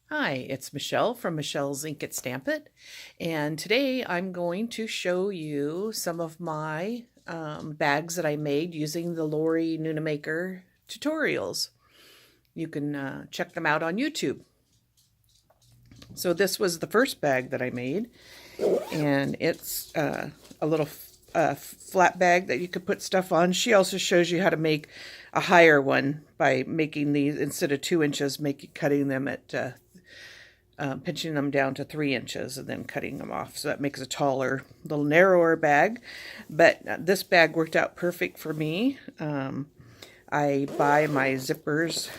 Hi, it's Michelle from Michelle's Ink It Stamp It, and today I'm going to show you some of my bags that I made using the Lorrie Nunemaker tutorials. You can check them out on YouTube. So this was the first bag that I made, and it's a little flat bag that you could put stuff on. She also shows you how to make a higher one by making these, instead of 2 inches, cutting them at pinching them down to 3 inches and then cutting them off. So that makes a taller, little narrower bag. But this bag worked out perfect for me. I buy my zippers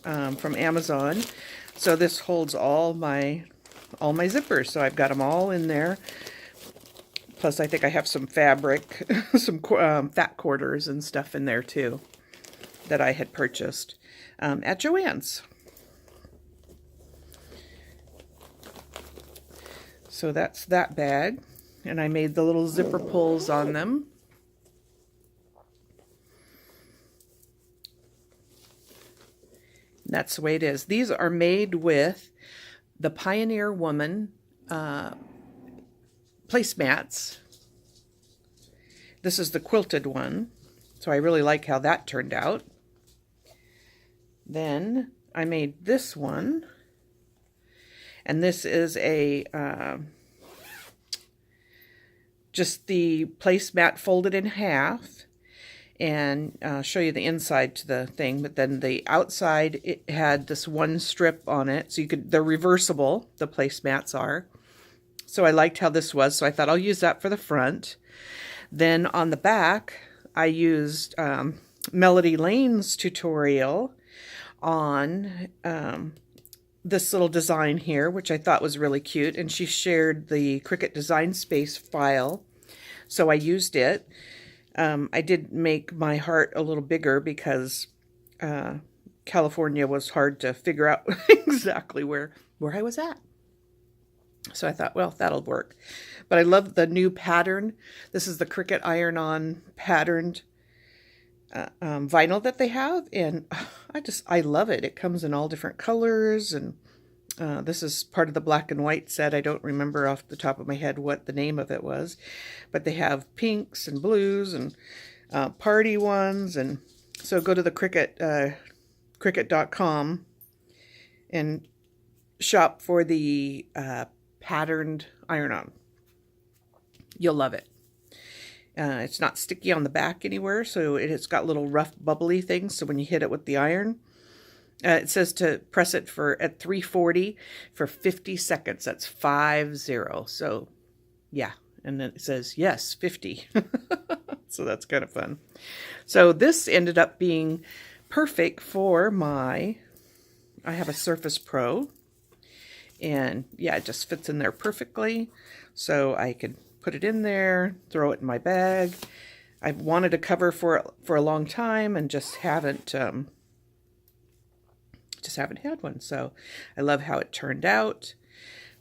from Amazon. So this holds all my zippers. So I've got them all in there. Plus I think I have some fabric, some fat quarters and stuff in there too that I had purchased at Joann's. So that's that bag, and I made the little zipper pulls on them. And that's the way it is. These are made with the Pioneer Woman placemats. This is the quilted one, so I really like how that turned out. Then I made this one. And this is a just the placemat folded in half, and show you the inside to the thing. But then the outside, it had this one strip on it, so they're reversible. The placemats are. So I liked how this was, so I thought I'll use that for the front. Then on the back, I used Melody Lane's tutorial on this little design here, which I thought was really cute, and she shared the Cricut design space file, so I used it. I did make my heart a little bigger because California was hard to figure out exactly where I was at. So I thought, well, that'll work. But I love the new pattern. This is the Cricut iron-on patterned vinyl that they have, and I love it. It comes in all different colors, and this is part of the black and white set. I don't remember off the top of my head what the name of it was, but they have pinks and blues and party ones. And so go to the Cricut.com and shop for the patterned iron-on. You'll love it. It's not sticky on the back anywhere, so it's got little rough bubbly things, so when you hit it with the iron, it says to press it at 340 for 50 seconds. That's 50. So yeah, and then it says yes, 50. So that's kind of fun. So this ended up being perfect for I have a Surface Pro, and yeah, it just fits in there perfectly. So I could put it in there, throw it in my bag. I've wanted a cover for a long time and just haven't had one. So I love how it turned out.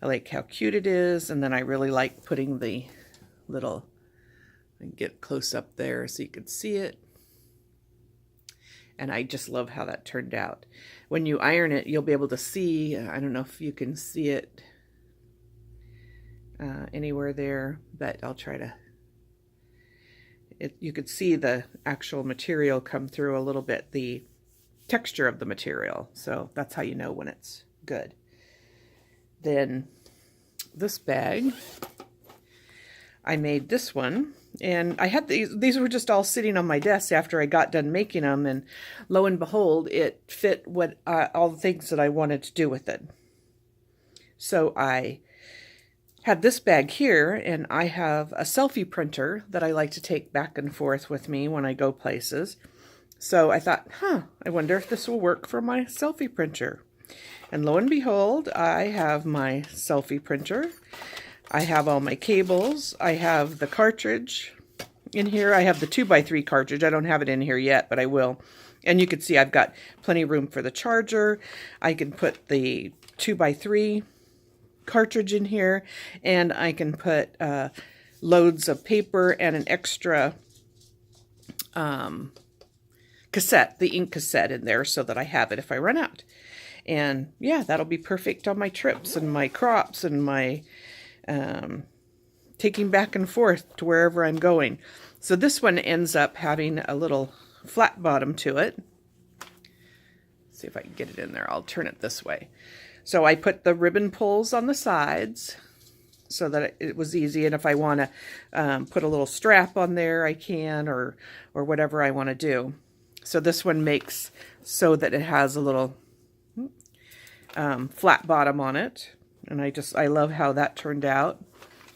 I like how cute it is, and then I really like putting the little, and get close up there so you can see it. And I just love how that turned out. When you iron it, you'll be able to see, I don't know if you can see it anywhere there, but I'll try to. You could see the actual material come through a little bit, the texture of the material. So that's how you know when it's good. Then this bag, I made this one, and I had these were just all sitting on my desk after I got done making them, and lo and behold, it fit all the things that I wanted to do with it. So I had this bag here, and I have a Selphy printer that I like to take back and forth with me when I go places. So I thought, I wonder if this will work for my Selphy printer. And lo and behold, I have my Selphy printer. I have all my cables. I have the cartridge in here. I have the 2x3 cartridge. I don't have it in here yet, but I will. And you can see I've got plenty of room for the charger. I can put the 2x3 cartridge in here, and I can put loads of paper and an extra cassette, the ink cassette in there, so that I have it if I run out. And yeah, that'll be perfect on my trips and my crops and my taking back and forth to wherever I'm going. So this one ends up having a little flat bottom to it. Let's see if I can get it in there. I'll turn it this way. So I put the ribbon pulls on the sides so that it was easy, and if I want to put a little strap on there, I can, or whatever I want to do. So this one makes so that it has a little flat bottom on it, and I love how that turned out.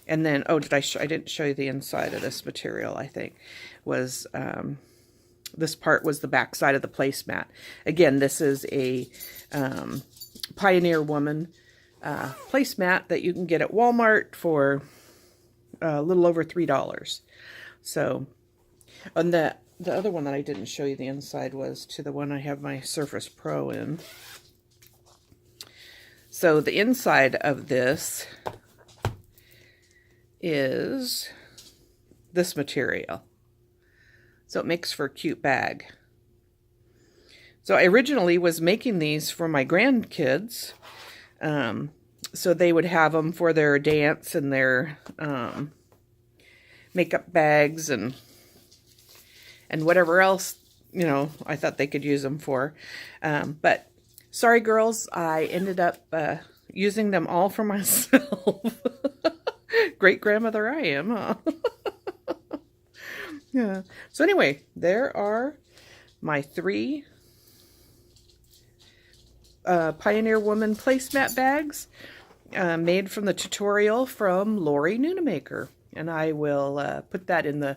And then, oh, I didn't show you the inside of this material. I think was this part was the back side of the placemat. Again, this is a Pioneer Woman placemat that you can get at Walmart for a little over $3. So, and the other one that I didn't show you the inside was to the one I have my Surface Pro in. So the inside of this is this material. So it makes for a cute bag. So I originally was making these for my grandkids, so they would have them for their dance and their makeup bags and whatever else, you know, I thought they could use them for. But sorry, girls, I ended up using them all for myself. Great grandmother I am, huh? Yeah. So anyway, there are my 3 Pioneer Woman placemat bags made from the tutorial from Lorrie Nunemaker. And I will put that in the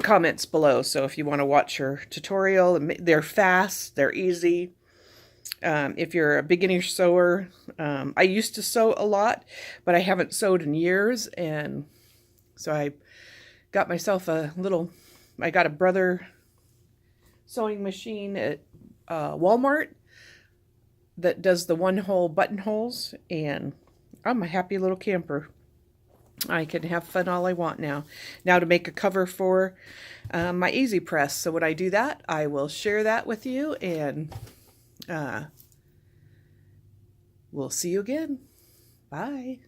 comments below. So if you want to watch her tutorial, they're fast, they're easy. If you're a beginner sewer, I used to sew a lot, but I haven't sewed in years. And so I got myself I got a brother sewing machine at Wal-Mart that does the 1-hole buttonholes, and I'm a happy little camper. I can have fun all I want now. Now to make a cover for my Easy Press. So when I do that, I will share that with you, and we'll see you again. Bye.